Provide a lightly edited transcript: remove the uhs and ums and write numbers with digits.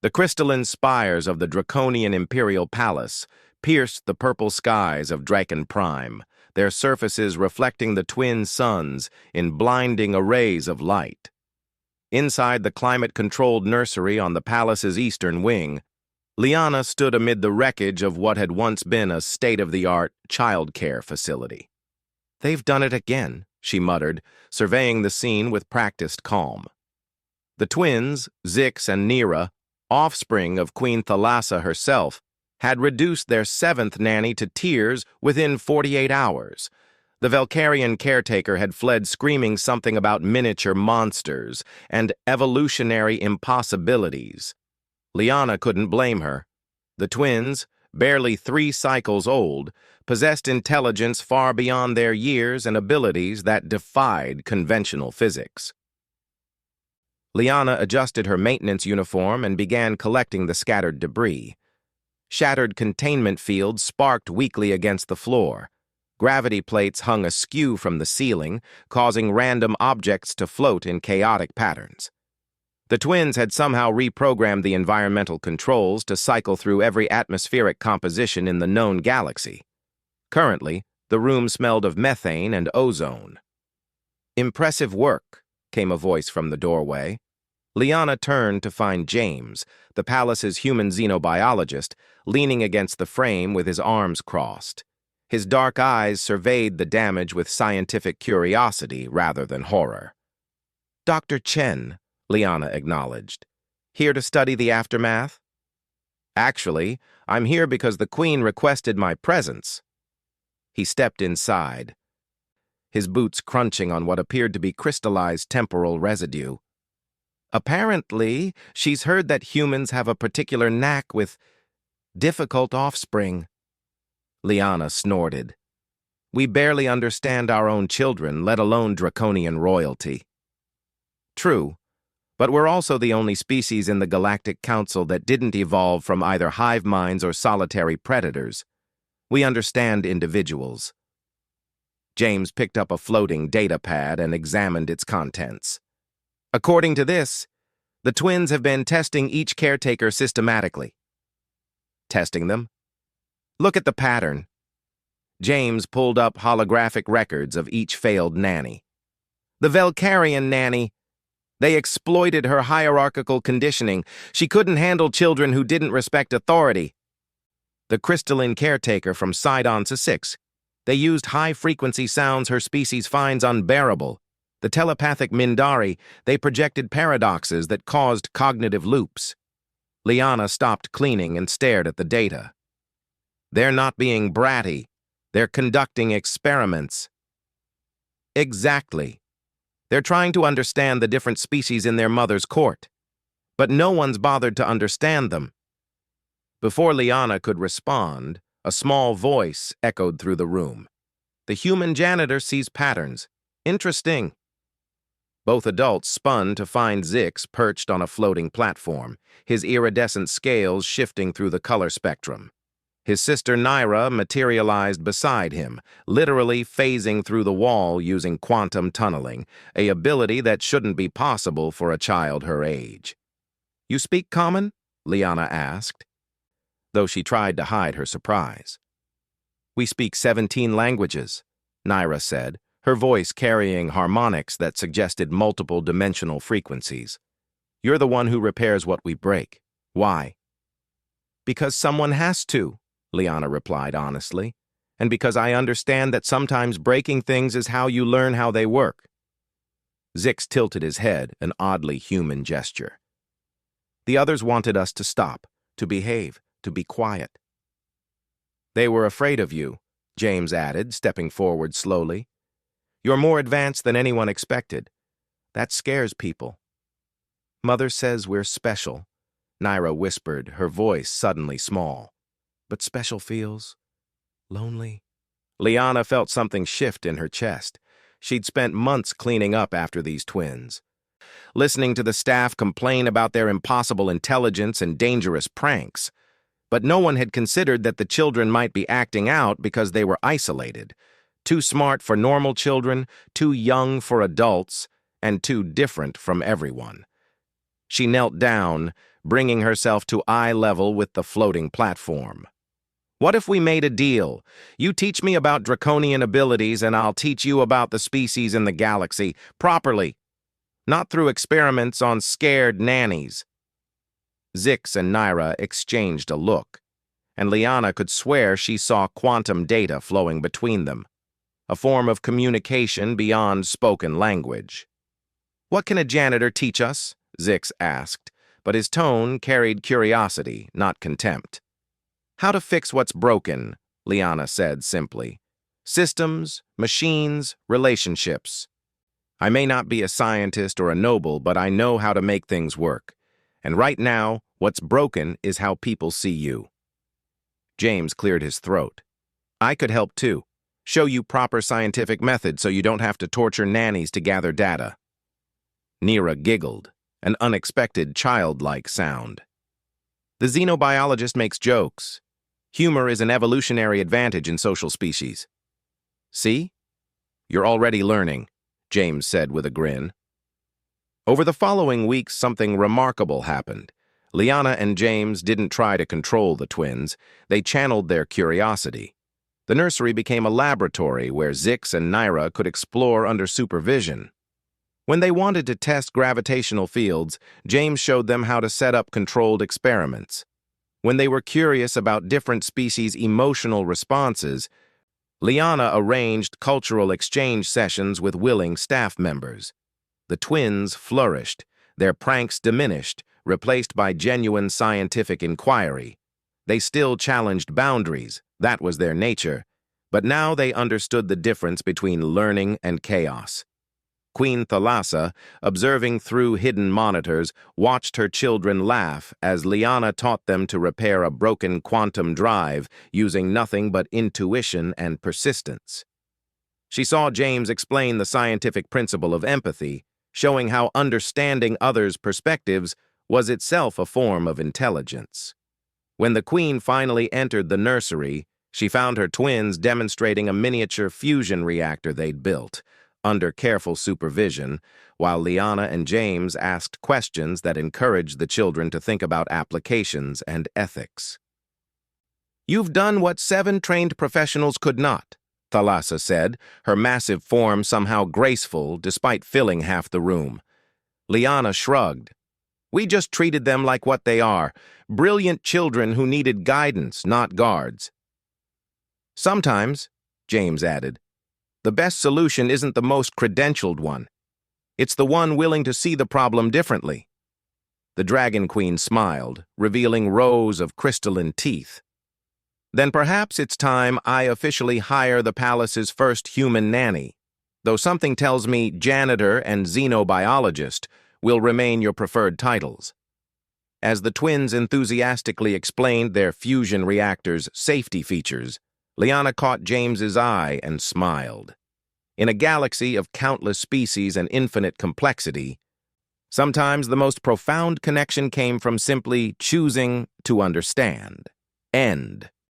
The crystalline spires of the draconian imperial palace pierced the purple skies of Draken Prime, their surfaces reflecting the twin suns in blinding arrays of light. Inside the climate-controlled nursery on the palace's eastern wing, Liana stood amid the wreckage of what had once been a state-of-the-art childcare facility. "They've done it again," she muttered, surveying the scene with practiced calm. The twins, Zix and Nera, offspring of Queen Thalassa herself, had reduced their seventh nanny to tears within 48 hours. The Velcarian caretaker had fled screaming something about miniature monsters and evolutionary impossibilities. Liana couldn't blame her. The twins, barely 3 cycles old, possessed intelligence far beyond their years and abilities that defied conventional physics. Liana adjusted her maintenance uniform and began collecting the scattered debris. Shattered containment fields sparked weakly against the floor. Gravity plates hung askew from the ceiling, causing random objects to float in chaotic patterns. The twins had somehow reprogrammed the environmental controls to cycle through every atmospheric composition in the known galaxy. Currently, the room smelled of methane and ozone. "Impressive work," came a voice from the doorway. Liana turned to find James, the palace's human xenobiologist, leaning against the frame with his arms crossed. His dark eyes surveyed the damage with scientific curiosity rather than horror. "Dr. Chen," Liana acknowledged. "Here to study the aftermath?" "Actually, I'm here because the Queen requested my presence." He stepped inside, his boots crunching on what appeared to be crystallized temporal residue. "Apparently, she's heard that humans have a particular knack with difficult offspring." Liana snorted. "We barely understand our own children, let alone draconian royalty." "True, but we're also the only species in the Galactic Council that didn't evolve from either hive minds or solitary predators. We understand individuals." James picked up a floating data pad and examined its contents. "According to this, the twins have been testing each caretaker systematically." "Testing them? Look at the pattern." James pulled up holographic records of each failed nanny. "The Velcarian nanny. They exploited her hierarchical conditioning. She couldn't handle children who didn't respect authority. The crystalline caretaker from Sidon to 6. They used high-frequency sounds her species finds unbearable. The telepathic Mindari, they projected paradoxes that caused cognitive loops." Liana stopped cleaning and stared at the data. "They're not being bratty. They're conducting experiments." "Exactly. They're trying to understand the different species in their mother's court. But no one's bothered to understand them." Before Liana could respond, a small voice echoed through the room. "The human janitor sees patterns. Interesting." Both adults spun to find Zix perched on a floating platform, his iridescent scales shifting through the color spectrum. His sister Nera materialized beside him, literally phasing through the wall using quantum tunneling, a ability that shouldn't be possible for a child her age. "You speak common?" Liana asked, though she tried to hide her surprise. "We speak 17 languages," Nera said, her voice carrying harmonics that suggested multiple dimensional frequencies. "You're the one who repairs what we break. Why?" "Because someone has to," Liana replied honestly, "and because I understand that sometimes breaking things is how you learn how they work." Zix tilted his head, an oddly human gesture. "The others wanted us to stop, to behave, to be quiet." "They were afraid of you," James added, stepping forward slowly. "You're more advanced than anyone expected. That scares people." "Mother says we're special," Nera whispered, her voice suddenly small. "But special feels lonely." Liana felt something shift in her chest. She'd spent months cleaning up after these twins, listening to the staff complain about their impossible intelligence and dangerous pranks. But no one had considered that the children might be acting out because they were isolated. Too smart for normal children, too young for adults, and too different from everyone. She knelt down, bringing herself to eye level with the floating platform. What if we made a deal? You teach me about draconian abilities and I'll teach you about the species in the galaxy, properly, not through experiments on scared nannies. Zix and Naira exchanged a look, and Liana could swear she saw quantum data flowing between them, a form of communication beyond spoken language. "What can a janitor teach us?" Zix asked, but his tone carried curiosity, not contempt. "How to fix what's broken," Liana said simply. "Systems, machines, relationships. I may not be a scientist or a noble, but I know how to make things work. And right now, what's broken is how people see you." James cleared his throat. "I could help too. Show you proper scientific methods so you don't have to torture nannies to gather data." Nira giggled, an unexpected childlike sound. "The xenobiologist makes jokes. Humor is an evolutionary advantage in social species." "See? You're already learning," James said with a grin. Over the following weeks, something remarkable happened. Liana and James didn't try to control the twins. They channeled their curiosity. The nursery became a laboratory where Zix and Naira could explore under supervision. When they wanted to test gravitational fields, James showed them how to set up controlled experiments. When they were curious about different species' emotional responses, Liana arranged cultural exchange sessions with willing staff members. The twins flourished, their pranks diminished, replaced by genuine scientific inquiry. They still challenged boundaries, that was their nature, but now they understood the difference between learning and chaos. Queen Thalassa, observing through hidden monitors, watched her children laugh as Liana taught them to repair a broken quantum drive using nothing but intuition and persistence. She saw James explain the scientific principle of empathy, showing how understanding others' perspectives was itself a form of intelligence. When the Queen finally entered the nursery, she found her twins demonstrating a miniature fusion reactor they'd built, under careful supervision, while Liana and James asked questions that encouraged the children to think about applications and ethics. "You've done what 7 trained professionals could not," Thalassa said, her massive form somehow graceful despite filling half the room. Liana shrugged. "We just treated them like what they are, brilliant children who needed guidance, not guards." "Sometimes," James added, "the best solution isn't the most credentialed one. It's the one willing to see the problem differently." The Dragon Queen smiled, revealing rows of crystalline teeth. "Then perhaps it's time I officially hire the palace's first human nanny, though something tells me janitor and xenobiologist will remain your preferred titles." As the twins enthusiastically explained their fusion reactor's safety features, Liana caught James's eye and smiled. In a galaxy of countless species and infinite complexity, sometimes the most profound connection came from simply choosing to understand. End.